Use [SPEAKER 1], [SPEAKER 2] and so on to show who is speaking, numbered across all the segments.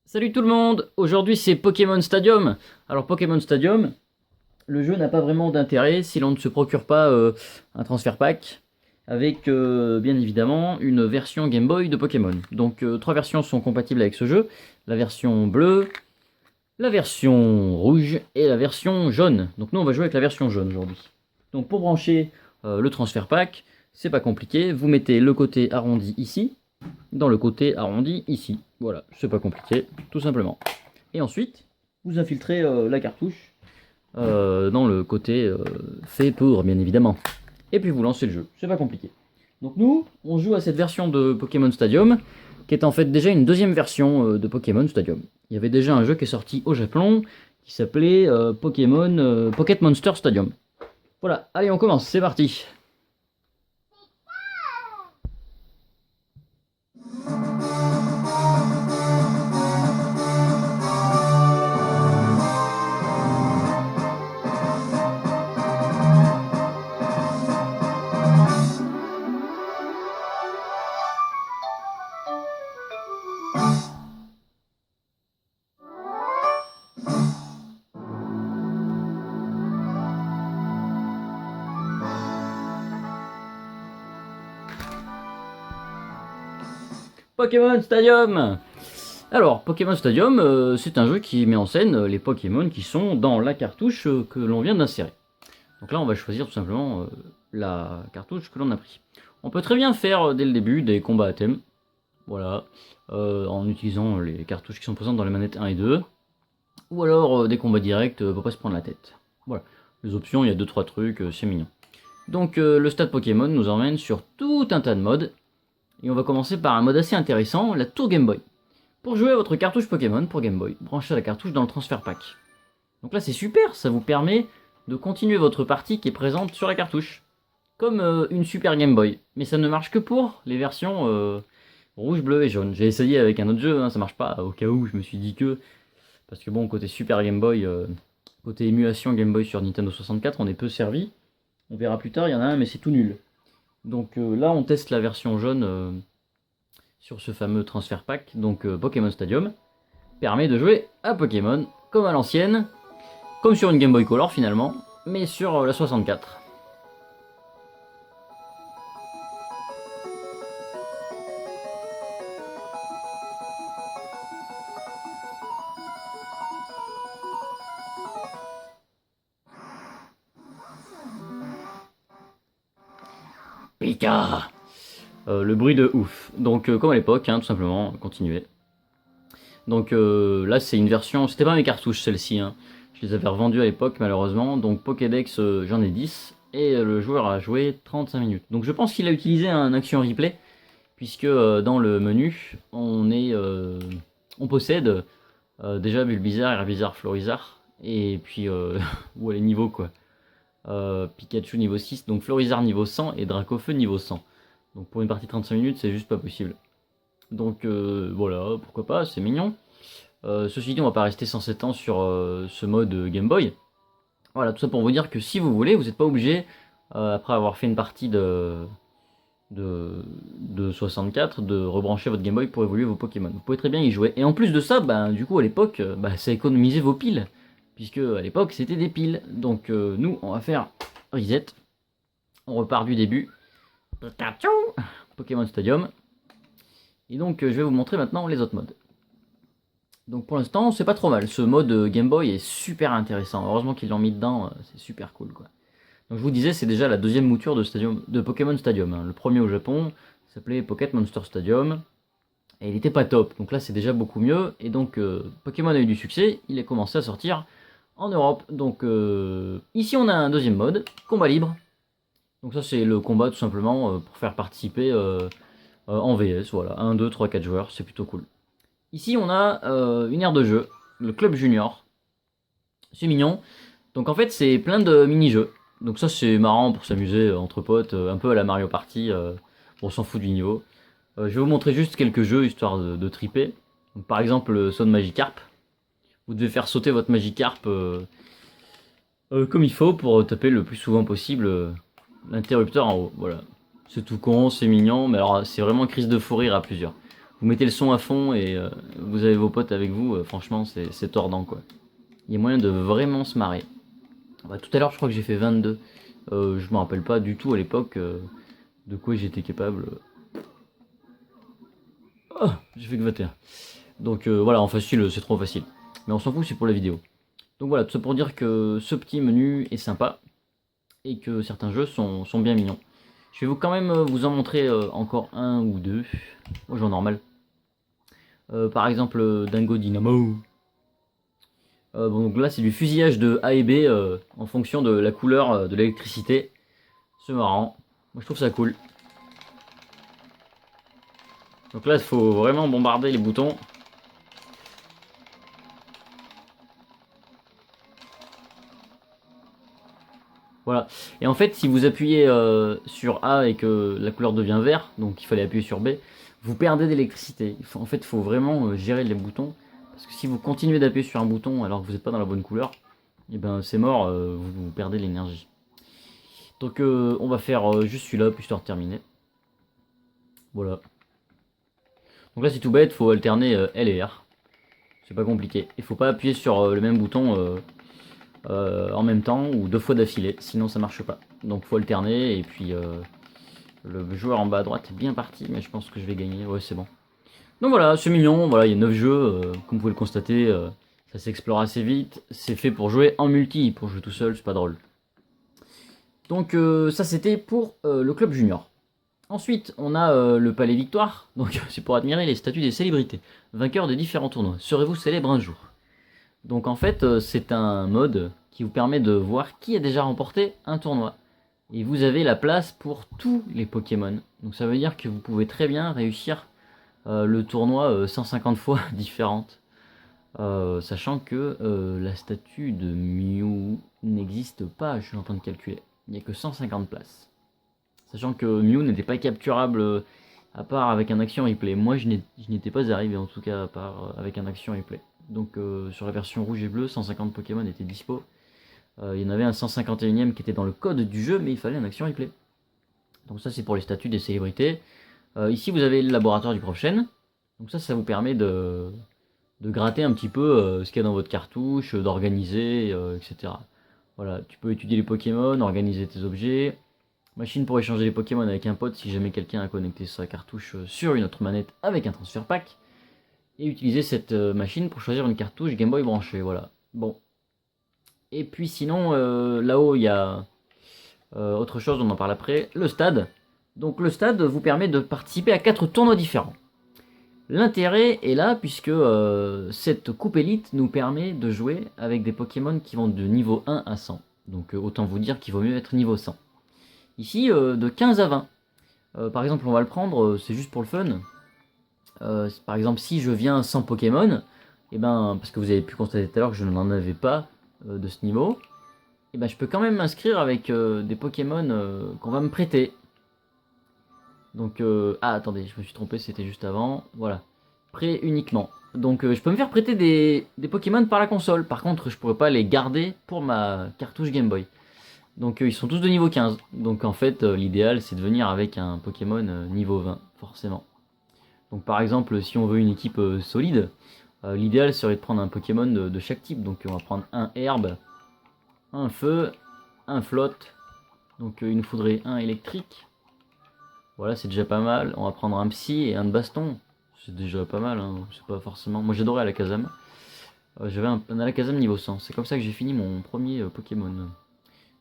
[SPEAKER 1] Salut tout le monde, aujourd'hui c'est Pokémon Stadium. Alors Pokémon Stadium, le jeu n'a pas vraiment d'intérêt si l'on ne se procure pas un transfert pack avec bien évidemment une version Game Boy de Pokémon. Donc trois versions sont compatibles avec ce jeu, la version bleue, la version rouge et la version jaune. Donc nous on va jouer avec la version jaune aujourd'hui. Donc pour brancher le transfert pack, c'est pas compliqué, vous mettez le côté arrondi ici, dans le côté arrondi ici. Voilà, c'est pas compliqué, tout simplement. Et ensuite, vous infiltrez la cartouche dans le côté fait pour, bien évidemment. Et puis vous lancez le jeu, c'est pas compliqué. Donc nous, on joue à cette version de Pokémon Stadium, qui est en fait déjà une deuxième version de Pokémon Stadium. Il y avait déjà un jeu qui est sorti au Japon, qui s'appelait Pokémon Pocket Monster Stadium. Voilà, allez on commence, c'est parti. Pokémon Stadium. Alors, Pokémon Stadium, c'est un jeu qui met en scène les Pokémon qui sont dans la cartouche que l'on vient d'insérer. Donc là, on va choisir tout simplement la cartouche que l'on a pris. On peut très bien faire dès le début des combats à thème, voilà, en utilisant les cartouches qui sont présentes dans les manettes 1 et 2, ou alors des combats directs pour pas se prendre la tête. Voilà, les options, il y a 2-3 trucs, c'est mignon. Donc le stade Pokémon nous emmène sur tout un tas de modes, et on va commencer par un mode assez intéressant, la tour Game Boy. Pour jouer à votre cartouche Pokémon pour Game Boy, branchez la cartouche dans le transfert pack. Donc là c'est super, ça vous permet de continuer votre partie qui est présente sur la cartouche. Comme une Super Game Boy. Mais ça ne marche que pour les versions rouge, bleu et jaune. J'ai essayé avec un autre jeu, hein, ça marche pas, au cas où je me suis dit que... Parce que bon, côté Super Game Boy, côté émulation Game Boy sur Nintendo 64, on est peu servi. On verra plus tard, il y en a un mais c'est tout nul. Donc là on teste la version jaune sur ce fameux transfert pack, donc Pokémon Stadium. Permet de jouer à Pokémon comme à l'ancienne, comme sur une Game Boy Color finalement, mais sur la 64. Pika. Le bruit de ouf. Donc comme à l'époque, hein, tout simplement, continuer. Donc là c'est une version, c'était pas mes cartouches celle-ci, hein. Je les avais revendues à l'époque malheureusement, donc Pokédex j'en ai 10, et le joueur a joué 35 minutes. Donc je pense qu'il a utilisé un action replay, puisque dans le menu, on possède déjà Bulbizarre, Herbizarre, Florizarre, et puis, où est les niveaux quoi. Pikachu niveau 6, donc Florizarre niveau 100 et Dracofeu niveau 100. Donc pour une partie de 35 minutes, c'est juste pas possible. Donc voilà, pourquoi pas, c'est mignon. Ceci dit, on va pas rester 107 ans sur ce mode Game Boy. Voilà, tout ça pour vous dire que si vous voulez, vous n'êtes pas obligé, après avoir fait une partie de 64, de rebrancher votre Game Boy pour évoluer vos Pokémon. Vous pouvez très bien y jouer. Et en plus de ça, bah, du coup à l'époque, ça économisait vos piles. Puisque à l'époque c'était des piles. Donc nous, on va faire reset. On repart du début. Pokémon Stadium. Et donc je vais vous montrer maintenant les autres modes. Donc pour l'instant c'est pas trop mal, ce mode Game Boy est super intéressant, heureusement qu'ils l'ont mis dedans, c'est super cool quoi. Donc je vous disais c'est déjà la deuxième mouture de Pokémon Stadium, hein. Le premier au Japon s'appelait Pocket Monster Stadium, et il était pas top, donc là c'est déjà beaucoup mieux, et donc Pokémon a eu du succès, il est commencé à sortir en Europe. Donc ici on a un deuxième mode, combat libre, donc ça c'est le combat tout simplement pour faire participer en VS, voilà, 1, 2, 3, 4 joueurs, c'est plutôt cool. Ici, on a une aire de jeu, le club junior. C'est mignon. Donc en fait, c'est plein de mini-jeux. Donc ça, c'est marrant pour s'amuser entre potes, un peu à la Mario Party. On s'en fout du niveau. Je vais vous montrer juste quelques jeux, histoire de triper. Donc, par exemple, le saut de Magikarp. Vous devez faire sauter votre Magikarp comme il faut pour taper le plus souvent possible l'interrupteur en haut. Voilà. C'est tout con, c'est mignon, mais alors c'est vraiment crise de fou rire à plusieurs. vous mettez le son à fond et vous avez vos potes avec vous, franchement c'est tordant quoi. Il y a moyen de vraiment se marrer. Bah, tout à l'heure je crois que j'ai fait 22. Je me rappelle pas du tout à l'époque de quoi j'étais capable. Oh, j'ai fait que 21. Donc voilà, en facile c'est trop facile. Mais on s'en fout, c'est pour la vidéo. Donc voilà, tout ça pour dire que ce petit menu est sympa et que certains jeux sont bien mignons. Je vais quand même vous en montrer encore un ou deux. Moi, jeu normal. Par exemple, Dingo Dynamo. Bon, donc là, c'est du fusillage de A et B en fonction de la couleur de l'électricité. C'est marrant. Moi, je trouve ça cool. Donc là, il faut vraiment bombarder les boutons. Voilà. Et en fait, si vous appuyez sur A et que la couleur devient vert, donc il fallait appuyer sur B, vous perdez d'électricité. En fait, il faut vraiment gérer les boutons. Parce que si vous continuez d'appuyer sur un bouton alors que vous n'êtes pas dans la bonne couleur, et ben c'est mort, vous perdez l'énergie. Donc on va faire juste celui-là, puis histoire de terminer. Voilà. Donc là c'est tout bête, il faut alterner L et R. C'est pas compliqué. Il faut pas appuyer sur le même bouton en même temps ou deux fois d'affilée, sinon ça marche pas. Donc faut alterner et puis le joueur en bas à droite est bien parti, mais je pense que je vais gagner. Ouais, c'est bon. Donc voilà, c'est mignon. Voilà, il y a 9 jeux, comme vous pouvez le constater. Ça s'explore assez vite. C'est fait pour jouer en multi. Pour jouer tout seul, c'est pas drôle. Donc ça, c'était pour le club junior. Ensuite, on a le Palais Victoire. Donc c'est pour admirer les statues des célébrités, vainqueurs de différents tournois. Serez-vous célèbre un jour? Donc en fait, c'est un mode qui vous permet de voir qui a déjà remporté un tournoi. Et vous avez la place pour tous les Pokémon. Donc ça veut dire que vous pouvez très bien réussir le tournoi 150 fois différente. Sachant que la statue de Mew n'existe pas, je suis en train de calculer. Il n'y a que 150 places. Sachant que Mew n'était pas capturable à part avec un action replay. Moi je n'étais pas arrivé en tout cas à part avec un action replay. Donc sur la version rouge et bleue, 150 Pokémon étaient dispo. Il y en avait un 151ème qui était dans le code du jeu, mais il fallait un action replay. Donc ça c'est pour les statuts des célébrités. Ici vous avez le laboratoire du prochain. Donc ça vous permet de gratter un petit peu ce qu'il y a dans votre cartouche, d'organiser, etc. Voilà, tu peux étudier les Pokémon, organiser tes objets. Machine pour échanger les Pokémon avec un pote si jamais quelqu'un a connecté sa cartouche sur une autre manette avec un transfert pack. Et utiliser cette machine pour choisir une cartouche Game Boy branchée, voilà. Bon. Et puis sinon, là-haut, il y a autre chose, on en parle après, le stade. Donc le stade vous permet de participer à 4 tournois différents. L'intérêt est là puisque cette coupe élite nous permet de jouer avec des Pokémon qui vont de niveau 1 à 100. Donc autant vous dire qu'il vaut mieux être niveau 100. Ici, de 15 à 20. Par exemple, on va le prendre, c'est juste pour le fun. Par exemple, si je viens sans Pokémon, et ben, parce que vous avez pu constater tout à l'heure que je n'en avais pas de ce niveau, et ben, je peux quand même m'inscrire avec des Pokémon qu'on va me prêter. Donc, ah attendez, je me suis trompé, c'était juste avant. Voilà, prêt uniquement. Donc, je peux me faire prêter des Pokémon par la console. Par contre, je pourrais pas les garder pour ma cartouche Game Boy. Donc, ils sont tous de niveau 15. Donc, en fait, l'idéal, c'est de venir avec un Pokémon niveau 20, forcément. Donc, par exemple, si on veut une équipe solide, l'idéal serait de prendre un Pokémon de chaque type. Donc, on va prendre un herbe, un feu, un flotte. Donc, il nous faudrait un électrique. Voilà, c'est déjà pas mal. On va prendre un psy et un de baston. C'est déjà pas mal, hein. C'est pas forcément... Moi j'adorais Alakazam. J'avais un Alakazam niveau 100. C'est comme ça que j'ai fini mon premier Pokémon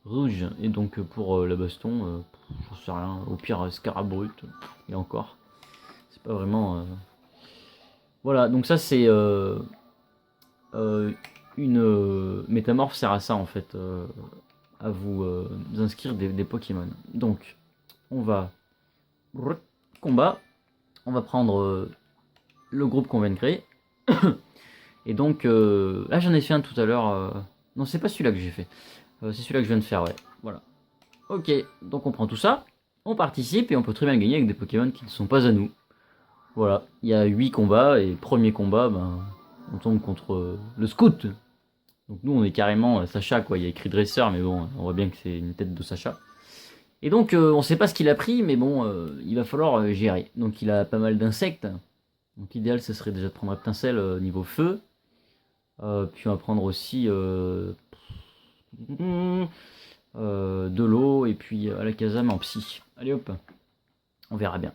[SPEAKER 1] rouge. Et donc pour la baston, j'en sais rien. Au pire, Scarabrut. Et encore. C'est pas vraiment... Voilà, donc ça c'est... une métamorphe sert à ça en fait. À vous inscrire des Pokémon. Donc, on va... combat. On va prendre le groupe qu'on vient de créer. Et donc là j'en ai fait un tout à l'heure. Non, c'est pas celui-là que j'ai fait. C'est celui-là que je viens de faire, ouais. Voilà. Ok, donc on prend tout ça, on participe et on peut très bien gagner avec des Pokémon qui ne sont pas à nous. Voilà, il y a 8 combats et premier combat, ben, on tombe contre le Scout. Donc nous on est carrément Sacha quoi, il y a écrit dresseur mais bon, on voit bien que c'est une tête de Sacha. Et donc on sait pas ce qu'il a pris mais bon, il va falloir gérer. Donc il a pas mal d'insectes. Donc l'idéal, ce serait déjà de prendre Reptincelle niveau feu. Puis on va prendre aussi de l'eau et puis Alakazam en psy. Allez hop, on verra bien.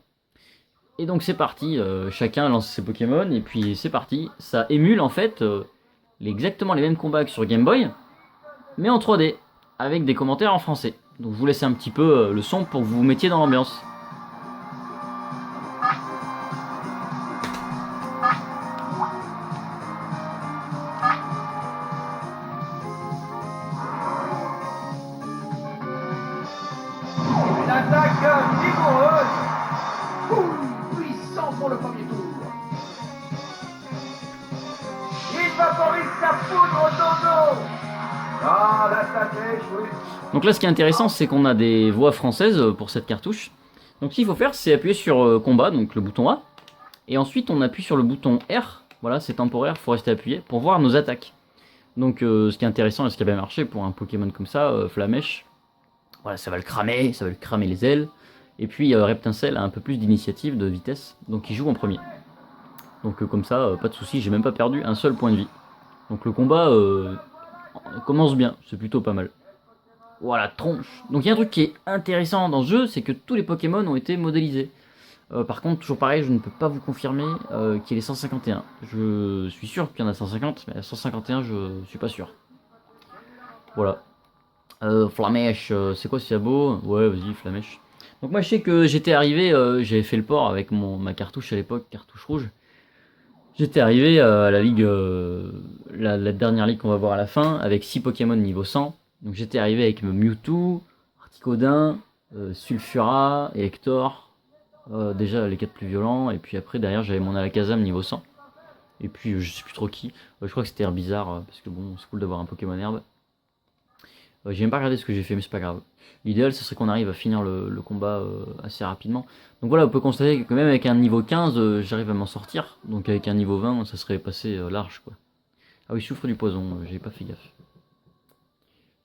[SPEAKER 1] Et donc c'est parti, chacun lance ses Pokémon et puis c'est parti. Ça émule en fait exactement les mêmes combats que sur Game Boy, mais en 3D, avec des commentaires en français. Donc je vous laisse un petit peu le son pour que vous vous mettiez dans l'ambiance.
[SPEAKER 2] L'attaque vigoureuse. Puissant pour le premier tour. Il vaporise sa poudre au dodo. Ah, l'attaque est échouée.
[SPEAKER 1] Donc là, ce qui est intéressant, c'est qu'on a des voix françaises pour cette cartouche. Donc ce qu'il faut faire, c'est appuyer sur combat, donc le bouton A. Et ensuite, on appuie sur le bouton R. Voilà, c'est temporaire, il faut rester appuyé pour voir nos attaques. Donc ce qui est intéressant et ce qui a bien marché pour un Pokémon comme ça, Flamèche, voilà, ça va le cramer les ailes. Et puis Reptincelle a un peu plus d'initiative, de vitesse, donc il joue en premier. Donc comme ça, pas de souci, j'ai même pas perdu un seul point de vie. Donc le combat commence bien, c'est plutôt pas mal. Voilà, tronche. Donc il y a un truc qui est intéressant dans ce jeu, c'est que tous les Pokémon ont été modélisés. Par contre, toujours pareil, je ne peux pas vous confirmer qu'il est 151. Je suis sûr qu'il y en a 150, mais à 151, je suis pas sûr. Voilà. Flamèche, c'est quoi ce beau? Ouais, vas-y, Flamèche. Donc moi, je sais que j'étais arrivé, j'avais fait le port avec ma cartouche à l'époque, cartouche rouge. J'étais arrivé à la ligue, la dernière ligue qu'on va voir à la fin, avec 6 Pokémon niveau 100. Donc j'étais arrivé avec Mewtwo, Articodin, Sulfura et Hector. Déjà les 4 plus violents, et puis après derrière j'avais mon Alakazam niveau 100. Et puis je sais plus trop qui, je crois que c'était Herbizarre, parce que bon, c'est cool d'avoir un Pokémon herbe. J'ai même pas regardé ce que j'ai fait, mais c'est pas grave. L'idéal, ce serait qu'on arrive à finir le combat assez rapidement. Donc voilà, on peut constater que même avec un niveau 15, j'arrive à m'en sortir. Donc avec un niveau 20, ça serait passé large, quoi. Ah oui, souffre du poison, j'ai pas fait gaffe.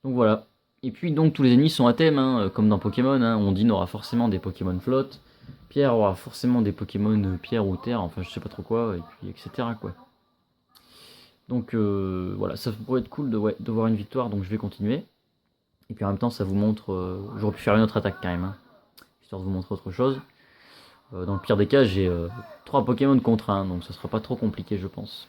[SPEAKER 1] Donc voilà. Et puis donc tous les ennemis sont à thème, hein, comme dans Pokémon. Hein. Ondine aura forcément des Pokémon flotte. Pierre aura forcément des Pokémon pierre ou terre, enfin je sais pas trop quoi, et puis etc. quoi. Donc voilà, ça pourrait être cool de voir une victoire, donc je vais continuer. Et puis en même temps, ça vous montre. J'aurais pu faire une autre attaque quand même, hein, histoire de vous montrer autre chose. Dans le pire des cas, j'ai 3 Pokémon contre 1, donc ça sera pas trop compliqué, je pense.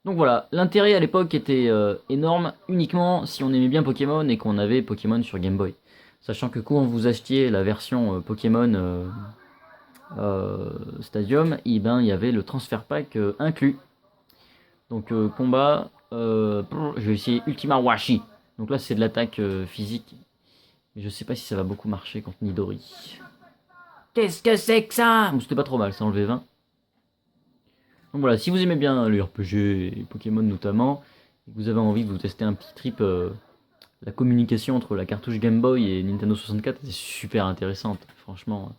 [SPEAKER 1] Donc voilà, l'intérêt à l'époque était énorme, uniquement si on aimait bien Pokémon et qu'on avait Pokémon sur Game Boy. Sachant que quand vous achetiez la version Pokémon Stadium, et ben, il y avait le transfert pack inclus. Donc combat, je vais essayer Ultima Washi. Donc là c'est de l'attaque physique. Mais je sais pas si ça va beaucoup marcher contre Nidori. Qu'est-ce que c'est que ça? Bon, c'était pas trop mal, ça enlevé 20. Donc voilà, si vous aimez bien le RPG et Pokémon notamment, et que vous avez envie de vous tester un petit trip, la communication entre la cartouche Game Boy et Nintendo 64 est super intéressante, franchement.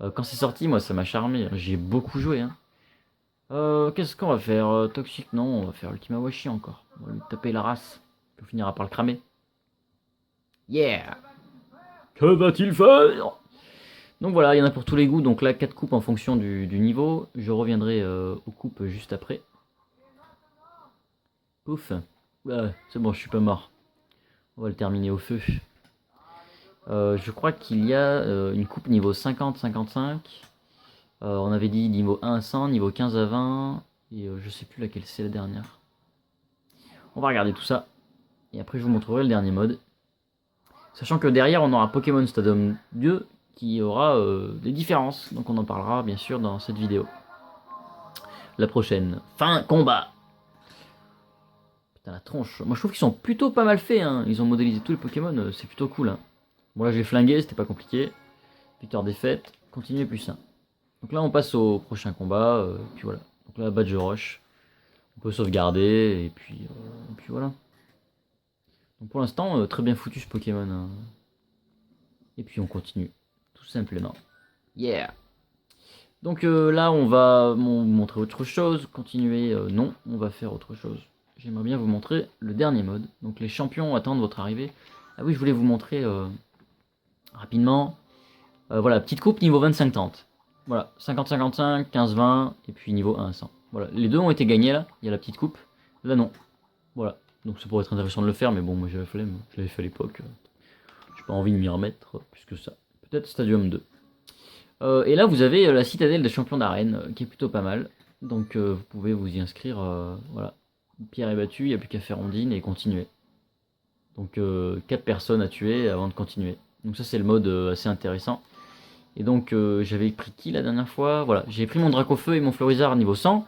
[SPEAKER 1] Quand c'est sorti, moi ça m'a charmé, j'y ai beaucoup joué. Hein. Qu'est-ce qu'on va faire? Toxique? Non, on va faire Ultima Washi encore. On va lui taper la race. On finira par le cramer. Yeah! Que va-t-il faire? Donc voilà, il y en a pour tous les goûts. Donc là, 4 coupes en fonction du niveau. Je reviendrai aux coupes juste après. Pouf. Ouais, c'est bon, je suis pas mort. On va le terminer au feu. Je crois qu'il y a une coupe niveau 50-55. On avait dit niveau 1 à 100, niveau 15 à 20. Et je sais plus laquelle c'est la dernière. On va regarder tout ça. Et après, je vous montrerai le dernier mode. Sachant que derrière, on aura Pokémon Stadium 2 qui aura des différences. Donc on en parlera bien sûr dans cette vidéo. La prochaine. Fin combat. Putain la tronche. Moi je trouve qu'ils sont plutôt pas mal faits. Hein. Ils ont modélisé tous les Pokémon. C'est plutôt cool. Hein. Bon là j'ai flingué, c'était pas compliqué. Victoire défaite. Continuer plus 1. Donc là on passe au prochain combat. Puis voilà. Donc là badge rush. On peut sauvegarder. Et puis voilà. Donc pour l'instant très bien foutu ce Pokémon. Hein. Et puis on continue. Tout simplement. Yeah. Donc là, on va montrer autre chose. Continuer, non, on va faire autre chose. J'aimerais bien vous montrer le dernier mode. Donc les champions attendent votre arrivée. Ah oui, je voulais vous montrer rapidement. Voilà, petite coupe niveau 25-30. Voilà, 50-55, 15-20, et puis niveau 1 à 100. Voilà, les deux ont été gagnés là, il y a la petite coupe. Là non. Voilà, donc ça pourrait être intéressant de le faire, mais bon, moi j'avais la flemme, je l'avais fait à l'époque. J'ai pas envie de m'y remettre plus que ça. Peut-être Stadium 2. Et là, vous avez la citadelle des champions d'arène, qui est plutôt pas mal. Donc vous pouvez vous y inscrire. Voilà, Pierre est battu, il n'y a plus qu'à faire Ondine et continuer. Donc 4 personnes à tuer avant de continuer. Donc ça c'est le mode assez intéressant. Et donc j'avais pris qui la dernière fois? Voilà, j'ai pris mon Dracofeu et mon Florizard niveau 100.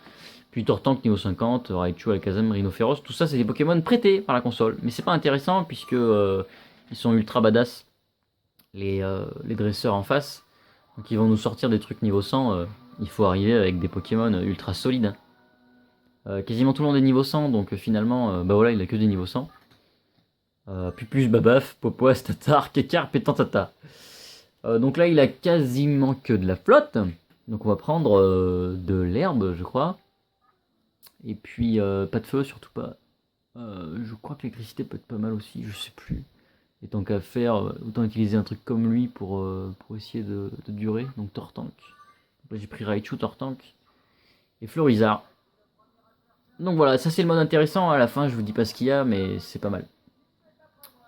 [SPEAKER 1] Puis Tortank niveau 50, Raichu, Alakazam, Rhinophéros. Tout ça c'est des Pokémon prêtés par la console. Mais c'est pas intéressant puisque ils sont ultra badass. Les dresseurs en face. Donc ils vont nous sortir des trucs niveau 100. Il faut arriver avec des Pokémon ultra solides. Quasiment tout le monde est niveau 100. Donc finalement, bah voilà, il a que des niveaux 100. Pupus, Babaf, Popoas, Tatar, Kekarp et Tantata. Donc là, il a quasiment que de la flotte. Donc on va prendre de l'herbe, je crois. Et puis pas de feu, surtout pas. Je crois que l'électricité peut être pas mal aussi, je sais plus. Et tant qu'à faire, autant utiliser un truc comme lui pour essayer de durer. Donc Tortank. J'ai pris Raichu, Tortank et Florizard. Donc voilà, ça c'est le mode intéressant. À la fin, je vous dis pas ce qu'il y a, mais c'est pas mal.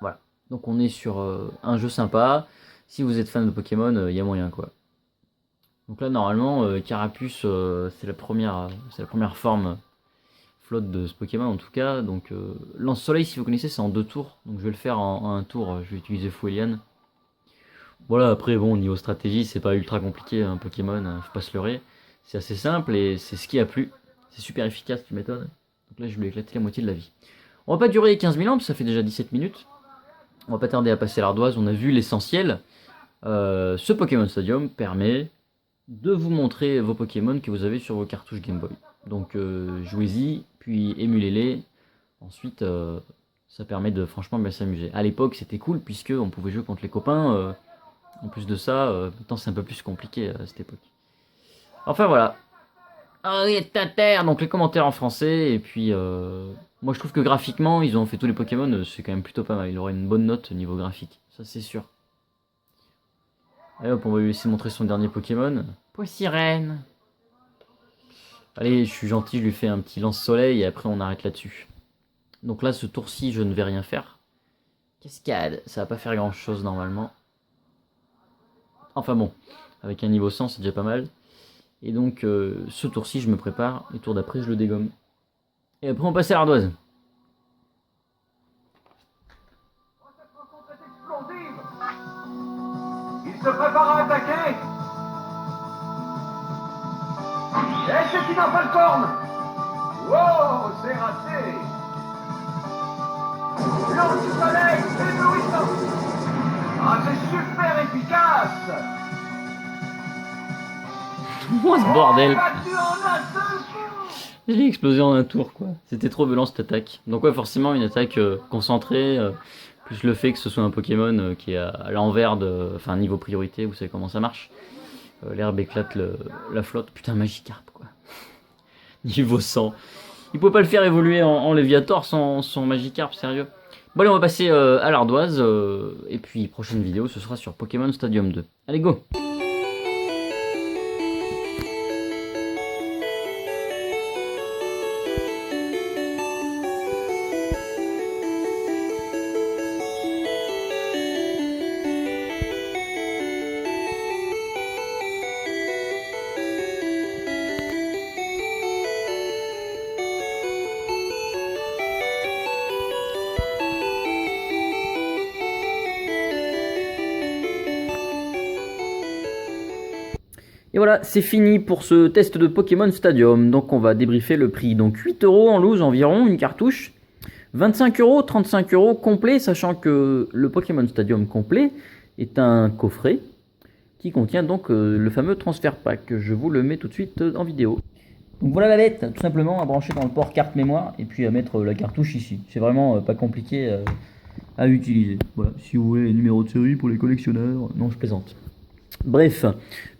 [SPEAKER 1] Voilà. Donc on est sur un jeu sympa. Si vous êtes fan de Pokémon, il y a moyen quoi. Donc là normalement Carapuce c'est la première forme flotte de ce Pokémon en tout cas. Donc Lance-Soleil si vous connaissez c'est en 2 tours. Donc je vais le faire en 1 tour, je vais utiliser Fouelian. Voilà, après bon niveau stratégie c'est pas ultra compliqué un Pokémon, faut pas se leurrer. C'est assez simple et c'est ce qui a plu. C'est super efficace cette méthode. Donc là je lui ai éclaté la moitié de la vie. On va pas durer 15 000 ans parce que ça fait déjà 17 minutes. On va pas tarder à passer l'ardoise, on a vu l'essentiel. Ce Pokémon Stadium permet de vous montrer vos Pokémon que vous avez sur vos cartouches Game Boy. Donc jouez-y, puis émulez-les. Ensuite, ça permet de franchement bien s'amuser. À l'époque, c'était cool puisque on pouvait jouer contre les copains. En plus de ça, maintenant c'est un peu plus compliqué à cette époque. Enfin voilà. Ah oui, ta terre. Donc les commentaires en français et puis moi je trouve que graphiquement ils ont fait tous les Pokémon, c'est quand même plutôt pas mal. Il aurait une bonne note niveau graphique, ça c'est sûr. Allez hop, on va lui laisser montrer son dernier Pokémon. Poissirène. Allez, je suis gentil, je lui fais un petit lance-soleil et après on arrête là-dessus. Donc là, ce tour-ci, je ne vais rien faire. Cascade, ça va pas faire grand-chose normalement. Enfin bon, avec un niveau 100, c'est déjà pas mal. Et donc, ce tour-ci, je me prépare. Et tour d'après, je le dégomme. Et après, on passe à l'ardoise.
[SPEAKER 2] Il se prépare à attaquer. Et c'est une Falcorne. Wow, c'est raté. Lance du soleil, éblouissant. Ah, c'est super efficace.
[SPEAKER 1] Oh, ce bordel.
[SPEAKER 2] Battu en un seul coup.
[SPEAKER 1] Je l'ai explosé en un tour, quoi. C'était trop violent cette attaque. Donc ouais, forcément, une attaque concentrée. Plus le fait que ce soit un Pokémon qui est à l'envers de... Enfin, niveau priorité, vous savez comment ça marche. L'herbe éclate la flotte. Putain, Magikarp, quoi. Niveau 100. Il pouvait pas le faire évoluer en Léviator sans Magikarp, sérieux. Bon allez, on va passer à l'ardoise. Et puis, prochaine vidéo, ce sera sur Pokémon Stadium 2. Allez, go! Et voilà, c'est fini pour ce test de Pokémon Stadium. Donc on va débriefer le prix. Donc 8 € en loose environ, une cartouche. 25 €, 35 € complet, sachant que le Pokémon Stadium complet est un coffret qui contient donc le fameux transfert pack. Je vous le mets tout de suite en vidéo. Donc voilà la bête, tout simplement à brancher dans le port carte mémoire et puis à mettre la cartouche ici. C'est vraiment pas compliqué à utiliser. Voilà, si vous voulez les numéros de série pour les collectionneurs, non je plaisante. Bref,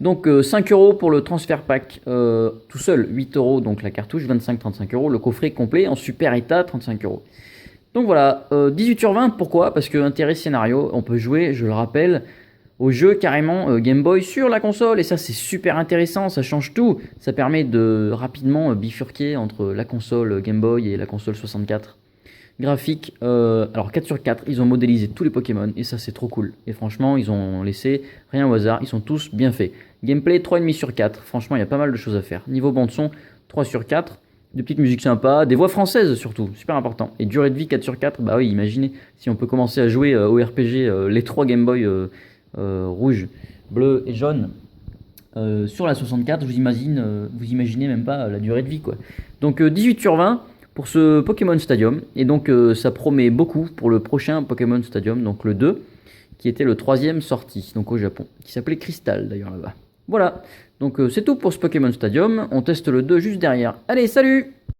[SPEAKER 1] donc 5 € pour le transfert pack tout seul, 8 € donc la cartouche, 25-35 €, le coffret complet en super état, 35 €. Donc voilà, 18 sur 20, pourquoi? Parce que intérêt scénario, on peut jouer, je le rappelle, au jeu carrément Game Boy sur la console. Et ça, c'est super intéressant, ça change tout. Ça permet de rapidement bifurquer entre la console Game Boy et la console 64. Graphique, alors 4 sur 4, ils ont modélisé tous les Pokémon et ça c'est trop cool. Et franchement, ils ont laissé rien au hasard, ils sont tous bien faits. Gameplay 3,5 sur 4, franchement, il y a pas mal de choses à faire. Niveau bande son, 3 sur 4, des petites musiques sympas, des voix françaises surtout, super important. Et durée de vie 4 sur 4, bah oui, imaginez si on peut commencer à jouer au RPG, les 3 Game Boy rouge, bleu et jaune sur la 64, vous imaginez même pas la durée de vie quoi. Donc 18 sur 20 pour ce Pokémon Stadium. Et donc ça promet beaucoup pour le prochain Pokémon Stadium, donc le 2, qui était le 3e sorti, donc au Japon, qui s'appelait Crystal d'ailleurs là-bas. Voilà, donc c'est tout pour ce Pokémon Stadium, on teste le 2 juste derrière. Allez, salut!